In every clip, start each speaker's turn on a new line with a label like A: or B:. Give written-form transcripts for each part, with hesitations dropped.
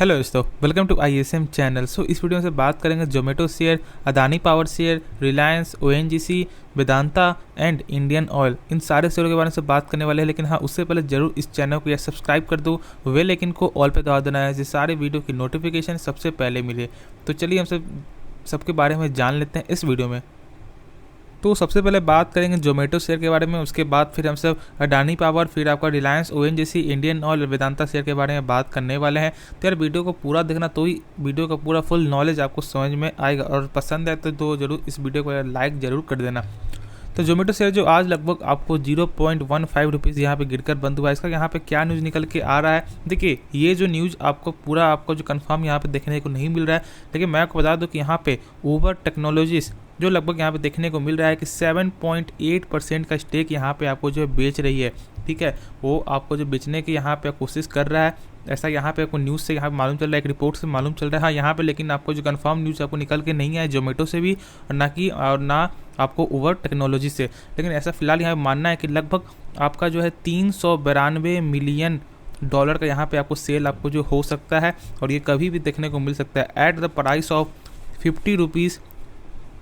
A: Hello दोस्तों, welcome to ISM channel. इस video में से बात करेंगे Zomato share, Adani power share, Reliance, ONGC, Vedanta and Indian oil, इन सारे शेयरों के बारे में से बात करने वाले हैं। लेकिन हाँ, उससे पहले जरूर इस चैनल को सब्सक्राइब कर दो, बेल आइकन को ऑल पे दबा देना है जिससे सारे वीडियो की नोटिफिकेशन सबसे पहले मिले। तो चलिए हम सबके बारे में जान लेते हैं इस वीडियो में। तो सबसे पहले बात करेंगे जोमेटो शेयर के बारे में, उसके बाद फिर हम सब अडानी पावर, फिर आपका Reliance, ONGC, Indian oil, Vedanta share के बारे में बात करने वाले हैं। तो यार वीडियो को पूरा देखना, तो ही वीडियो का पूरा फुल नॉलेज आपको समझ में आएगा। और पसंद है तो जरूर इस वीडियो को लाइक जरूर कर देना। तो जोमेटो शेयर जो आज लगभग आपको 0.15 रुपीज़ यहाँ पे गिरकर बंद हुआ है, इसका यहाँ पे क्या न्यूज़ निकल के आ रहा है। देखिए, ये जो न्यूज़ आपको पूरा आपको जो कंफर्म यहाँ पे देखने को नहीं मिल रहा है, लेकिन मैं आपको बता दूं कि यहाँ पे ओवर टेक्नोलॉजीज जो लगभग यहाँ पे देखने को मिल रहा है कि 7.8% का स्टेक यहाँ पे आपको जो बेच रही है। ठीक है, वो आपको जो बेचने की यहाँ पे कोशिश कर रहा है, ऐसा यहाँ पे आपको न्यूज़ से यहाँ पे मालूम चल रहा है, एक रिपोर्ट से मालूम चल रहा है। हाँ, यहाँ पे लेकिन आपको जो कंफर्म न्यूज़ आपको निकल के नहीं आया जोमेटो से भी, और ना आपको ओवर टेक्नोलॉजी से। लेकिन ऐसा फिलहाल यहाँ पे मानना है कि लगभग आपका जो है 392 मिलियन डॉलर का यहाँ पे आपको सेल आपको जो हो सकता है, और ये कभी भी देखने को मिल सकता है at the price of 50 rupees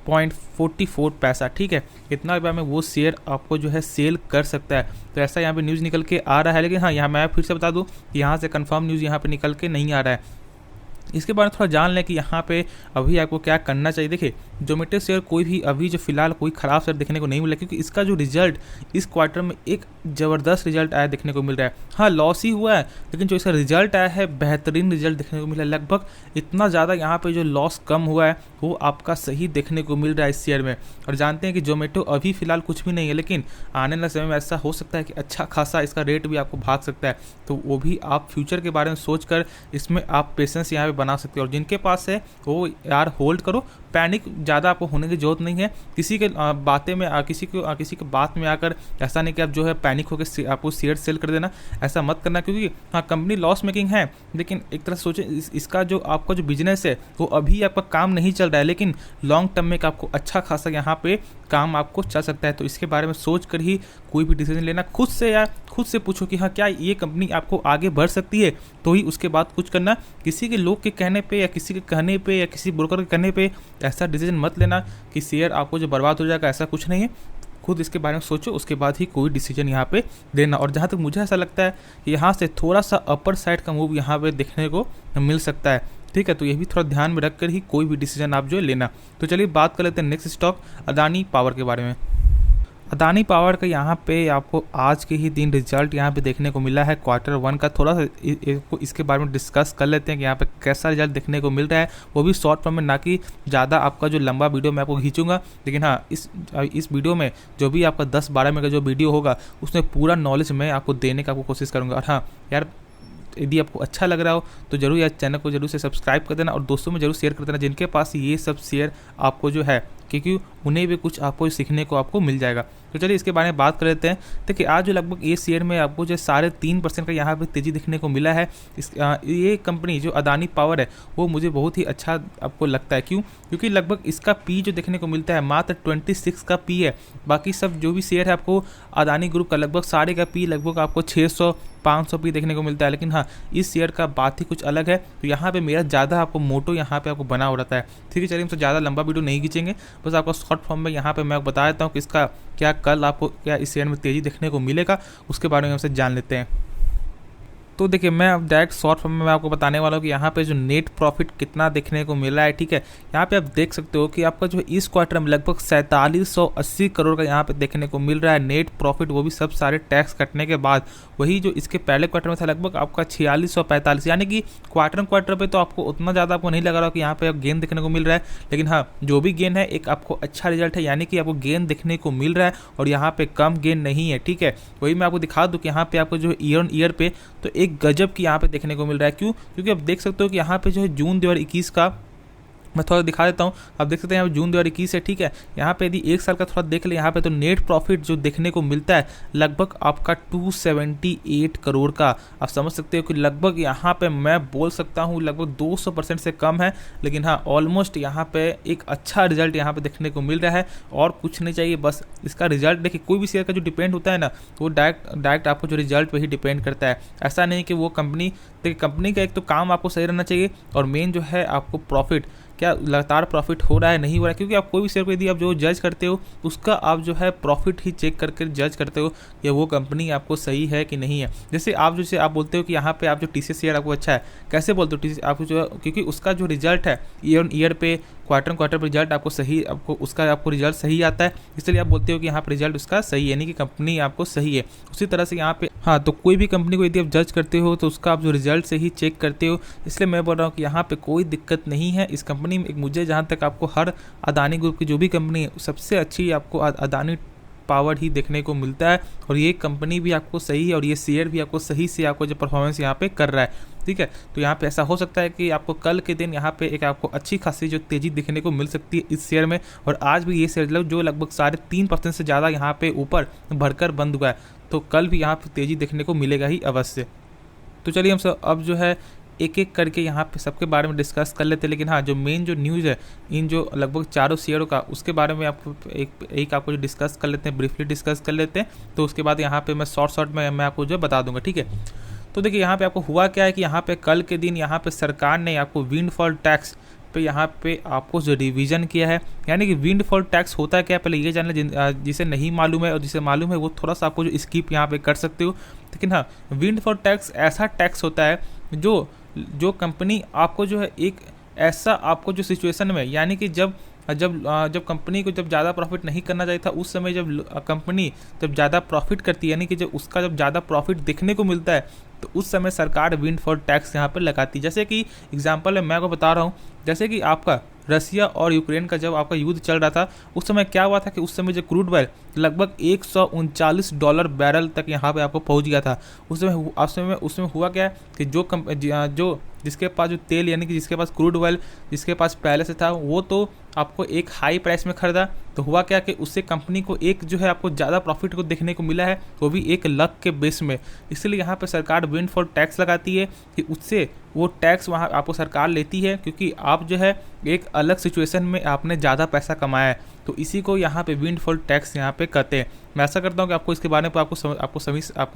A: 0.44 पैसा। ठीक है, इतना रुपया में वो शेयर आपको जो है सेल कर सकता है। तो ऐसा यहाँ पे न्यूज़ निकल के आ रहा है। लेकिन हाँ, यहाँ मैं फिर से बता दूँ कि यहाँ से कंफर्म न्यूज़ यहाँ पे निकल के नहीं आ रहा है। इसके बारे में थोड़ा जान लें कि यहाँ पे अभी आपको क्या करना चाहिए। देखिए, जोमेटो शेयर कोई भी अभी जो फिलहाल कोई ख़राब शेयर देखने को नहीं मिला, क्योंकि इसका जो रिजल्ट इस क्वार्टर में एक ज़बरदस्त रिजल्ट आया देखने को मिल रहा है। हाँ, लॉस ही हुआ है, लेकिन जो इसका रिजल्ट आया है बेहतरीन रिजल्ट देखने को मिला है। लगभग इतना ज़्यादा यहाँ पे जो लॉस कम हुआ है वो आपका सही देखने को मिल रहा है इस शेयर में। और जानते हैं कि जोमेटो अभी फ़िलहाल कुछ भी नहीं है, लेकिन आने वाले समय में ऐसा हो सकता है कि अच्छा खासा इसका रेट भी आपको भाग सकता है। तो वो भी आप फ्यूचर के बारे में सोच कर इसमें आप पेशेंस यहाँ पे बना सकते हो। और जिनके पास है वो यार होल्ड करो, पैनिक ज़्यादा आपको होने की जरूरत नहीं है। किसी के बातें में किसी के बात में आकर ऐसा नहीं कि आप जो है पैनिक होकर आपको शेयर सेल कर देना, ऐसा मत करना। क्योंकि हाँ, कंपनी लॉस मेकिंग है, लेकिन एक तरह से सोचें इसका जो आपका जो बिजनेस है वो अभी आपका काम नहीं चल रहा है, लेकिन लॉन्ग टर्म में आपको अच्छा खासा यहाँ पे काम आपको चल सकता है। तो इसके बारे में सोच कर ही कोई भी डिसीजन लेना। खुद से पूछो कि हाँ, क्या ये कंपनी आपको आगे बढ़ सकती है, तो ही उसके बाद कुछ करना। किसी के लोग के कहने पे या किसी के कहने पे या किसी ब्रोकर के कहने पे ऐसा डिसीजन मत लेना कि शेयर आपको जो बर्बाद हो जाएगा, ऐसा कुछ नहीं है। खुद इसके बारे में सोचो, उसके बाद ही कोई डिसीजन यहाँ पे लेना। और जहाँ तक मुझे ऐसा लगता है कि यहाँ से थोड़ा सा अपर साइड का मूव यहाँ पे देखने को मिल सकता है। ठीक है, तो ये भी थोड़ा ध्यान में रख कर ही कोई भी डिसीजन आप जो है लेना। तो चलिए बात कर लेते हैं नेक्स्ट स्टॉक अदानी पावर के बारे में। अदानी पावर का यहाँ पे आपको आज के ही दिन रिजल्ट यहाँ पे देखने को मिला है Q1 का। थोड़ा सा इसके बारे में डिस्कस कर लेते हैं कि यहाँ पे कैसा रिजल्ट देखने को मिल रहा है, वो भी शॉर्ट फॉर्म में, ना कि ज़्यादा आपका जो लंबा वीडियो मैं आपको खींचूंगा। लेकिन हाँ, इस वीडियो में जो भी आपका 10-12 मिनट का जो वीडियो होगा उसमें पूरा नॉलेज मैं आपको देने का आपको कोशिश करूँगा। और हाँ यार, यदि आपको अच्छा लग रहा हो तो जरूर यार चैनल को जरूर से सब्सक्राइब कर देना और दोस्तों में जरूर शेयर कर देना जिनके पास ये सब शेयर आपको जो है, क्योंकि उन्हें भी कुछ आपको सीखने को आपको मिल जाएगा। तो चलिए इसके बारे में बात कर लेते हैं। देखिए, आज जो लगभग ये शेयर में आपको जो 3.5% का यहाँ पे तेज़ी दिखने को मिला है। ये कंपनी जो अदानी पावर है वो मुझे बहुत ही अच्छा आपको लगता है। क्यों? क्योंकि लगभग इसका पी जो देखने को मिलता है मात्र 26 का पी है। बाकी सब जो भी शेयर है आपको अदानी ग्रुप का लगभग सारे का पी लगभग आपको 600-500 पी देखने को मिलता है। लेकिन हाँ, इस शेयर का बात ही कुछ अलग है। तो यहाँ पे मेरा ज़्यादा आपको मोटो यहाँ पे आपको बना हो रहता है। ठीक है, चलिए हम तो ज़्यादा लंबा वीडियो नहीं खींचेंगे, बस आपको शॉर्ट फॉर्म में यहाँ पे मैं बता देता हूँ कि इसका क्या कल आपको क्या इस शेयर में तेज़ी देखने को मिलेगा, उसके बारे में हमसे जान लेते हैं। तो देखिए, मैं अब डायरेक्ट शॉर्ट फॉर्म में मैं आपको बताने वाला हूँ कि यहाँ पे जो नेट प्रॉफिट कितना देखने को मिला है। ठीक है, यहाँ पे आप देख सकते हो कि आपका जो इस क्वार्टर में लगभग 4780 करोड़ का यहाँ पे देखने को मिल रहा है नेट प्रॉफिट, वो भी सब सारे टैक्स कटने के बाद। वही जो इसके पहले क्वार्टर में था लगभग आपका 4645, यानी कि क्वार्टर पे तो आपको उतना ज़्यादा आपको नहीं लग रहा कि यहाँ पे गेन देखने को मिल रहा है। लेकिन हाँ, जो भी गेन है एक आपको अच्छा रिजल्ट है, यानी कि आपको गेन देखने को मिल रहा है और यहाँ पे कम गेन नहीं है। ठीक है, वही मैं आपको दिखा दूँ कि यहाँ पे आपको जो ईयर ऑन ईयर पे तो एक गजब की यहाँ पे देखने को मिल रहा है। क्यों? क्योंकि आप देख सकते हो कि यहाँ पे जो है जून 2021 का मैं थोड़ा दिखा देता हूँ। आप देख सकते हैं यहाँ पे जून 2021 है, ठीक है। यहाँ पे यदि एक साल का थोड़ा देख ले यहाँ पे, तो नेट प्रॉफिट जो देखने को मिलता है लगभग आपका 278 करोड़ का। आप समझ सकते हो कि लगभग यहाँ पे मैं बोल सकता हूँ लगभग 200% से कम है, लेकिन हाँ ऑलमोस्ट यहाँ पे एक अच्छा रिजल्ट यहाँ पे देखने को मिल रहा है। और कुछ नहीं चाहिए, बस इसका रिजल्ट देखिए। कोई भी शेयर का जो डिपेंड होता है ना, वो डायरेक्ट आपको जो रिजल्ट पे ही डिपेंड करता है। ऐसा नहीं कि वो कंपनी, देखिए कंपनी का एक तो काम आपको सही रहना चाहिए, और मेन जो है आपको प्रॉफिट, क्या लगातार प्रॉफिट हो रहा है नहीं हो रहा है। क्योंकि आप कोई भी शेयर को यदि आप जो जज करते हो, उसका आप जो है प्रॉफिट ही चेक करके जज करते हो या वो कंपनी आपको सही है कि नहीं है। जैसे आप बोलते हो कि यहाँ पे आप जो टीसीएस शेयर आपको अच्छा है, कैसे बोलते हो टीसीएस आपको जो, क्योंकि उसका जो रिजल्ट है ईयर ऑन ईयर पे, क्वार्टर पर रिजल्ट आपको सही, आपको रिजल्ट सही आता है, इसलिए आप बोलते हो कि यहाँ पर रिजल्ट उसका सही है, यानी कि कंपनी आपको सही है। उसी तरह से यहाँ पे हाँ, तो कोई भी कंपनी को यदि आप जज करते हो तो उसका आप जो रिजल्ट से ही चेक करते हो। इसलिए मैं बोल रहा हूँ कि यहाँ पे कोई दिक्कत नहीं है इस कंपनी में। मुझे जहाँ तक आपको हर अदानी ग्रुप की जो भी कंपनी है, सबसे अच्छी आपको अदानी पावर ही देखने को मिलता है, और ये कंपनी भी आपको सही है, और ये शेयर भी आपको सही से आपको जो परफॉर्मेंस यहाँ पे कर रहा है, ठीक है। तो यहाँ पे ऐसा हो सकता है कि आपको कल के दिन यहाँ पे एक आपको अच्छी खासी जो तेज़ी दिखने को मिल सकती है इस शेयर में। और आज भी ये शेयर जो लगभग 3.5% से ज़्यादा यहाँ पे ऊपर बढ़कर बंद हुआ है, तो कल भी यहाँ पे तेज़ी देखने को मिलेगा ही अवश्य। तो चलिए हम सब अब जो है एक एक करके यहाँ पे सबके बारे में डिस्कस कर लेते हैं। लेकिन हाँ, जो मेन जो न्यूज़ है इन जो लगभग चारों शेयरों का, उसके बारे में आपको एक आपको जो डिस्कस कर लेते हैं, ब्रीफली डिस्कस कर लेते हैं। तो उसके बाद यहाँ पे मैं शॉर्ट में मैं आपको जो बता दूंगा, ठीक है। तो देखिए यहाँ पे आपको हुआ क्या है कि यहाँ पे कल के दिन यहाँ पे सरकार ने आपको विंडफॉल टैक्स पे यहाँ पे आपको जो रिवीजन किया है। यानी कि विंडफॉल टैक्स होता है क्या, पहले ये जान लें जिसे नहीं मालूम है, और जिसे मालूम है वो थोड़ा सा आपको जो स्किप यहाँ पे कर सकते हो। लेकिन हाँ, विंडफॉल टैक्स ऐसा टैक्स होता है जो कंपनी आपको जो है एक ऐसा आपको जो सिचुएशन में, यानी कि जब कंपनी को जब ज़्यादा प्रॉफिट नहीं करना चाहिए था, उस समय जब कंपनी जब ज़्यादा प्रॉफिट करती है, यानी कि जब उसका जब ज़्यादा प्रॉफिट देखने को मिलता है, तो उस समय सरकार विंडफॉल टैक्स यहाँ पर लगाती है। जैसे कि एग्जांपल है, मैं आपको बता रहा हूँ, जैसे कि आपका रसिया और यूक्रेन का जब आपका युद्ध चल रहा था, उस समय क्या हुआ था कि उस समय जो क्रूड ऑयल लगभग $139 बैरल तक यहाँ पे आपको पहुँच गया था। उसमें हुआ क्या कि जो जिसके पास जो तेल, यानी कि जिसके पास क्रूड ऑयल जिसके पास पहले से था, वो तो आपको एक हाई प्राइस में खरीदा, तो हुआ क्या कि उससे कंपनी को एक जो है आपको ज़्यादा प्रॉफिट को देखने को मिला है, वो भी एक लक के बेस में। इसलिए यहाँ पे सरकार विंडफॉल टैक्स लगाती है कि उससे वो टैक्स वहाँ आपको सरकार लेती है, क्योंकि आप जो है एक अलग सिचुएशन में आपने ज़्यादा पैसा कमाया है, तो इसी को यहाँ पे विंडफॉल टैक्स यहाँ पे कहते हैं। मैं ऐसा करता हूँ कि आपको इसके बारे में आपको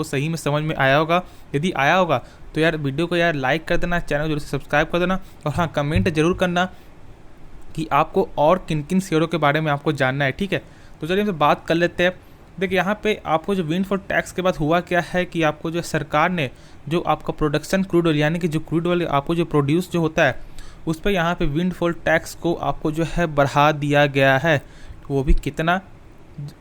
A: सही में समझ में आया होगा। यदि आया होगा तो यार वीडियो को यार लाइक कर देना, चैनल जरूर से सब्सक्राइब कर देना, और हाँ कमेंट जरूर करना कि आपको और किन किन शेयरों के बारे में आपको जानना है, ठीक है। तो चलिए हमसे बात कर लेते हैं। देखिए यहाँ पे आपको जो विंडफॉल टैक्स के बाद हुआ क्या है कि आपको जो सरकार ने जो आपका प्रोडक्शन क्रूड ऑयल, यानी कि जो क्रूड ऑयल आपको जो प्रोड्यूस जो होता है, उस पर यहाँ पे विंडफॉल टैक्स को आपको जो है बढ़ा दिया गया है। वो भी कितना,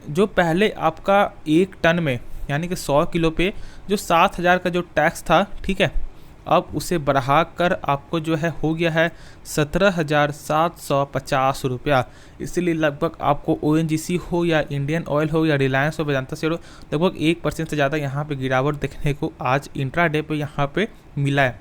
A: जो पहले आपका 1 टन में, यानी कि 100 किलो पे जो 7,000 का जो टैक्स था, ठीक है, अब उसे बढ़ाकर आपको जो है हो गया है 17,750 रुपया। इसलिए लगभग आपको ONGC हो या इंडियन ऑयल हो या रिलायंस हो, वेदांता शेयर हो, लगभग 1% से ज़्यादा यहाँ पे गिरावट देखने को आज इंट्राडे पे यहाँ पे मिला है।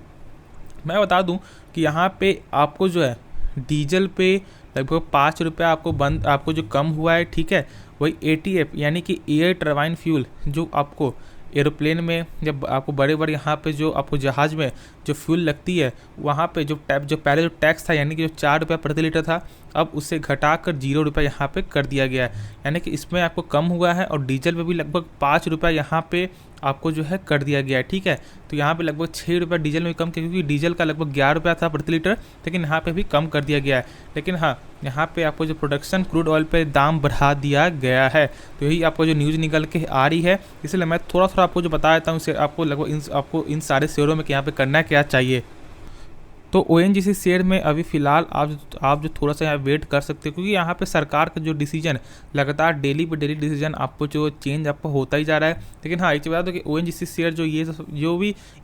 A: मैं बता दूं कि यहाँ पे आपको जो है डीजल पे लगभग 5 रुपया आपको जो कम हुआ है, ठीक है। वही ATF यानी कि एयर टरबाइन फ्यूल, जो आपको एरोप्लेन में जब आपको बड़े यहाँ पे जो आपको जहाज़ में जो फ्यूल लगती है, वहाँ पे जो पहले जो टैक्स था, यानी कि जो 4 रुपया प्रति लीटर था, अब उसे घटाकर 0 रुपया यहाँ पे कर दिया गया है। यानी कि इसमें आपको कम हुआ है, और डीजल पे भी लगभग 5 रुपया यहाँ पे आपको जो है कर दिया गया है, ठीक है। तो यहाँ पे लगभग 6 रुपया डीजल में कम किया, क्योंकि डीजल का लगभग 11 रुपया था प्रति लीटर, लेकिन यहाँ पे भी कम कर दिया गया है। लेकिन हाँ, यहाँ पे आपको जो प्रोडक्शन क्रूड ऑयल पे दाम बढ़ा दिया गया है। तो यही आपको जो न्यूज़ निकल के आ रही है, इसलिए मैं थोड़ा आपको जो बता देता हूँ, आपको लगभग आपको इन सारे शेयरों में यहाँ पे करना क्या चाहिए। तो ONGC शेयर में अभी फ़िलहाल आप जो थोड़ा सा यहाँ वेट कर सकते हो, क्योंकि यहाँ पे सरकार का जो डिसीजन लगातार डेली डिसीजन आपको जो चेंज आपको होता ही जा रहा है। लेकिन हाँ, एक चीज़ बता दो कि ONGC शेयर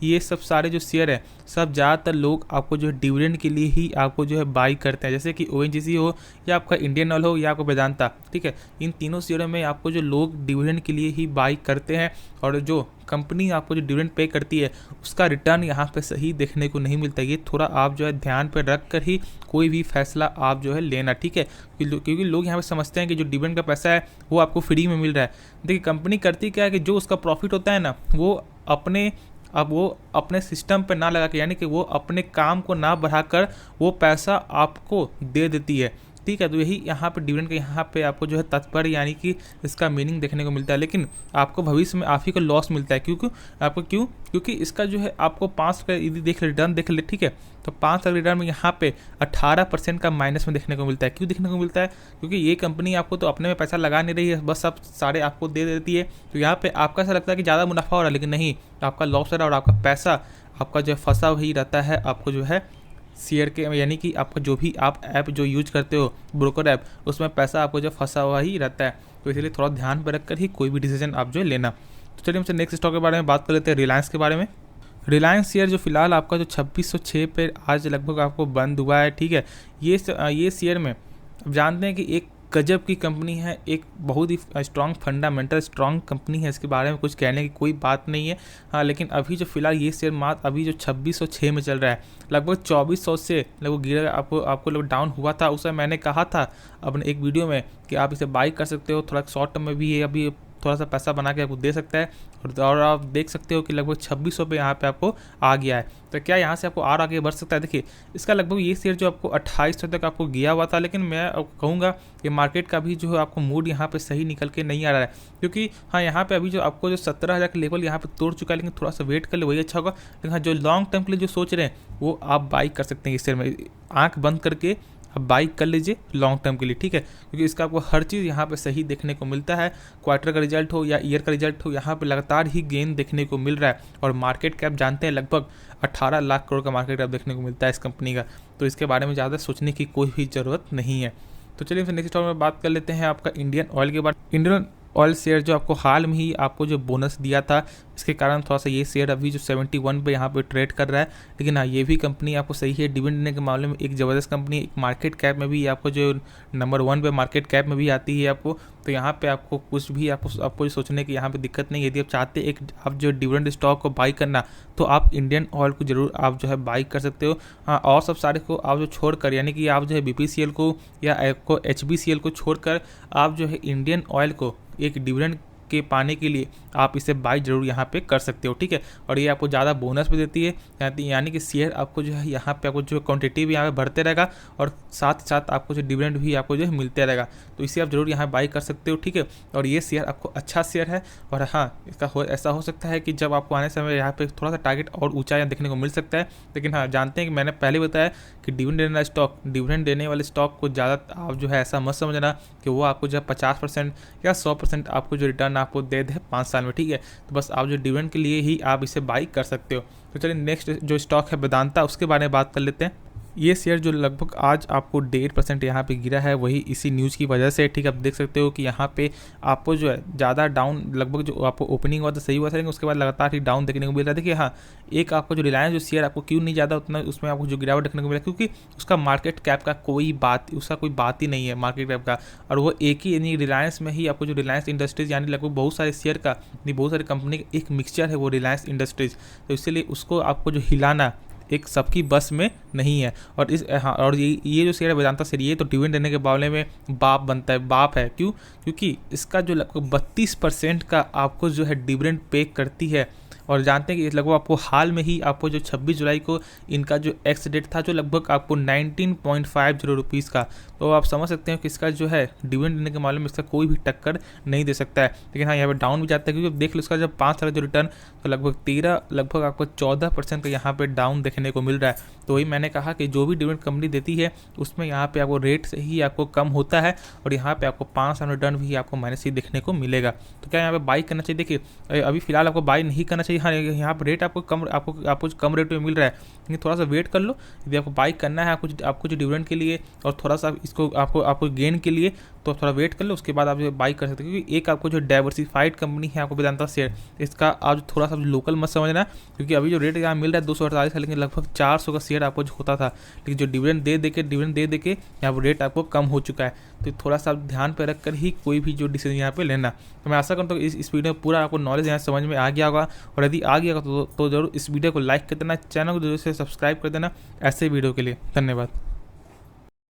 A: ये सब सारे जो शेयर है, सब ज़्यादातर लोग आपको जो है डिविडेंड के लिए ही आपको जो है बाई करते हैं। जैसे कि ONGC हो या आपका इंडियन ऑयल हो या आपको वेदांता, ठीक है, इन तीनों शेयरों में आपको जो लोग डिविडेंड के लिए ही बाई करते हैं, और जो कंपनी आपको जो डिविडेंड पे करती है उसका रिटर्न यहाँ पे सही देखने को नहीं मिलता। ये थोड़ा आप जो है ध्यान पर रख कर ही कोई भी फैसला आप जो है लेना, ठीक है। क्योंकि लोग यहाँ पे समझते हैं कि जो डिविडेंड का पैसा है वो आपको फ्री में मिल रहा है। देखिए कंपनी करती क्या है कि जो उसका प्रॉफिट होता है ना, वो अपने सिस्टम पे ना लगा के, यानी कि वो अपने काम को ना बढ़ाकर वो पैसा आपको दे देती है, ठीक है। तो यही यहाँ पे डिविडेंड का यहाँ पे आपको जो है तात्पर्य यानी कि इसका मीनिंग देखने को मिलता है। लेकिन आपको भविष्य में आप ही को लॉस मिलता है, क्योंकि इसका जो है आपको 5 का यदि रिटर्न देख ले, ठीक है, तो 5 का रिटर्न में यहाँ पे 18% का माइनस में देखने को मिलता है। क्यों देखने को मिलता है? क्योंकि ये कंपनी आपको तो अपने में पैसा लगा नहीं रही है, बस सब सारे आपको दे देती है। तो यहाँ पे आपका ऐसा लगता है कि ज़्यादा मुनाफा हो रहा है, लेकिन नहीं, आपका लॉस हो रहा है और आपका पैसा आपका जो है फंसा ही रहता है आपको जो है शेयर के, यानी कि आपका जो भी आप ऐप जो यूज करते हो ब्रोकर ऐप, उसमें पैसा आपको जो फंसा हुआ ही रहता है। तो इसलिए थोड़ा ध्यान पर रखकर ही कोई भी डिसीजन आप जो है लेना। तो चलिए हमसे नेक्स्ट स्टॉक के बारे में बात कर लेते हैं, रिलायंस के बारे में। रिलायंस शेयर जो फिलहाल आपका जो 2606 पे आज लगभग आपको बंद हुआ है, ठीक है। ये शेयर में अब जानते हैं कि एक गजब की कंपनी है, एक बहुत ही स्ट्रॉन्ग फंडामेंटल स्ट्रॉन्ग कंपनी है, इसके बारे में कुछ कहने की कोई बात नहीं है। हाँ, लेकिन अभी जो फिलहाल ये शेयर मात्र अभी जो 2606 में चल रहा है, लगभग 2400 से लगभग गिरा, आपको लगभग डाउन हुआ था। उस समय मैंने कहा था अपने एक वीडियो में कि आप इसे बाई कर सकते हो, थोड़ा शॉर्ट टर्म में भी है, अभी थोड़ा सा पैसा बना के आपको दे सकता है। और आप देख सकते हो कि लगभग 2600 पे यहाँ पे आपको आ गया है। तो क्या यहाँ से आपको और आगे बढ़ सकता है? देखिए इसका लगभग ये शेयर जो आपको 2800 तक आपको गया हुआ था, लेकिन मैं कहूँगा कि मार्केट का भी जो है आपको मूड यहाँ पे सही निकल के नहीं आ रहा है, क्योंकि हाँ यहाँ पे अभी जो आपको जो 17,000 का लेवल यहाँ पे तोड़ चुका है, लेकिन थोड़ा सा वेट कर ले वही अच्छा होगा। लेकिन हाँ, जो लॉन्ग टर्म के लिए जो सोच रहे हैं वो आप बाई कर सकते हैं इस शेयर में, आँख बंद करके आप बाई कर लीजिए लॉन्ग टर्म के लिए, ठीक है। क्योंकि इसका आपको हर चीज़ यहाँ पे सही देखने को मिलता है, क्वार्टर का रिजल्ट हो या ईयर का रिजल्ट हो, यहाँ पे लगातार ही गेन देखने को मिल रहा है। और मार्केट कैप जानते हैं लगभग 18 लाख करोड़ का मार्केट कैप देखने को मिलता है इस कंपनी का। तो इसके बारे में ज़्यादा सोचने की कोई भी ज़रूरत नहीं है। तो चलिए फिर नेक्स्ट स्टॉक में बात कर लेते हैं आपका इंडियन ऑयल के बारे में। इंडियन ऑयल शेयर जो आपको हाल में ही आपको जो बोनस दिया था, इसके कारण थोड़ा सा ये शेयर अभी जो 71 पे यहाँ पे ट्रेड कर रहा है। लेकिन हाँ, ये भी कंपनी आपको सही है, डिविडेंड देने के मामले में एक ज़बरदस्त कंपनी, एक मार्केट कैप में भी आपको जो नंबर 1 पे मार्केट कैप में भी आती है आपको। तो यहाँ पे आपको कुछ भी आपको सोचने की यहाँ पे दिक्कत नहीं है। यदि आप चाहते हैं आप जो डिविडेंड स्टॉक को बाई करना, तो आप इंडियन ऑयल को जरूर आप जो है बाई कर सकते हो। हाँ, और सब सारे को आप जो छोड़कर, यानी कि आप जो है BPCL को या आपको HBCL को छोड़कर आप जो है इंडियन ऑयल को एक डिविडेंड के पाने के लिए आप इसे बाई जरूर यहाँ पे कर सकते हो, ठीक है। और ये आपको ज़्यादा बोनस भी देती है, यानी कि शेयर आपको जो है यहाँ पे आपको जो क्वांटिटी भी यहाँ पे बढ़ते रहेगा और साथ ही साथ आपको जो डिविडेंड भी आपको जो है मिलते रहेगा। तो इसे आप जरूर यहाँ बाई कर सकते हो, ठीक है। और ये शेयर आपको अच्छा शेयर है। और हाँ, इसका ऐसा हो सकता है कि जब आपको आने समय यहाँ पे थोड़ा सा टारगेट और ऊँचा देखने को मिल सकता है। लेकिन हाँ, जानते हैं कि मैंने पहले बताया कि डिविडेंड देने वाले स्टॉक को ज़्यादा आप जो है ऐसा मत समझना कि वो आपको जो है 50% या 100% आपको जो रिटर्न आपको दे दे 5 साल में, ठीक है। तो बस आप जो डिविडेंड के लिए ही आप इसे बाई कर सकते हो। तो चलिए नेक्स्ट जो स्टॉक है वेदांता, उसके बारे में बात कर लेते हैं। ये शेयर जो लगभग आज आपको 1.5% यहाँ पे गिरा है, वही इसी न्यूज़ की वजह से, ठीक है। आप देख सकते हो कि यहाँ पे आपको जो है ज़्यादा डाउन, लगभग जो आपको ओपनिंग हुआ था सही हुआ था, लेकिन उसके बाद लगातार ही डाउन देखने को मिल रहा है। देखिए हाँ, एक आपको जो रिलायंस जो शेयर आपको क्यों नहीं ज़्यादा उतना उसमें आपको जो गिरावट देखने को मिला, क्योंकि उसका मार्केट कैप का कोई बात ही नहीं है मार्केट कैप का। और वो एक ही, यानी रिलायंस में ही आपको जो रिलायंस इंडस्ट्रीज़, यानी लगभग बहुत सारे शेयर का, बहुत सारी कंपनी का एक मिक्सचर है वो रिलायंस इंडस्ट्रीज़। तो इसलिए उसको आपको जो हिलाना एक सबकी बस में नहीं है। और ये जो शेयर है वेदांता शेयर, ये तो डिविडेंड देने के मामले में बाप है। क्योंकि इसका जो लगभग 32% का आपको जो है डिविडेंड पे करती है। और जानते हैं कि लगभग आपको हाल में ही आपको जो 26 जुलाई को इनका जो एक्स डेट था, जो लगभग आपको 19.50 रुपीज़ का। तो आप समझ सकते हैं कि इसका जो है डिविडेंड देने के मामले में इसका कोई भी टक्कर नहीं दे सकता है। लेकिन हाँ, यहाँ पे डाउन भी जाता है, क्योंकि देख लो इसका जब 5 साल जो रिटर्न, तो लगभग आपको 14% का यहाँ पे डाउन देखने को मिल रहा है। तो वही मैंने कहा कि जो भी डिविडेंड कंपनी देती है उसमें यहाँ पे आपको रेट से ही आपको कम होता है, और यहाँ पे आपको 5 साल रिटर्न भी आपको माइनस ही देखने को मिलेगा। तो क्या यहाँ पे बाई करना चाहिए? देखिए अभी फिलहाल आपको बाई नहीं करना चाहिए। हाँ, यहाँ पर रेट आपको कम रेट में मिल रहा है, लेकिन थोड़ा सा वेट कर लो। यदि आपको बाई करना है आपको जो डिविडेंड के लिए और थोड़ा सा इसको आपको गेन के लिए, तो थोड़ा वेट कर लो, उसके बाद आप जो बाई कर सकते हो, क्योंकि एक आपको जो डाइवर्सिफाइड कंपनी है आपको वेदांता शेयर, इसका आप थोड़ा सा लोकल मत समझना, क्योंकि अभी जो रेट यहाँ मिल रहा है 248 है, लेकिन लगभग 400 का शेयर आपको जो होता था, लेकिन जो डिविडेंड दे दे के यहाँ पर रेट आपको कम हो चुका है। तो थोड़ा सा आप ध्यान पे रख कर ही कोई भी जो डिसीजन यहाँ पे लेना। तो मैं आशा करता हूँ इस वीडियो में पूरा आपको नॉलेज यहाँ समझ में आ गया होगा, और यदि आ गया तो जरूर इस वीडियो को लाइक कर देना, चैनल को जरूर से सब्सक्राइब कर देना ऐसे वीडियो के लिए। धन्यवाद।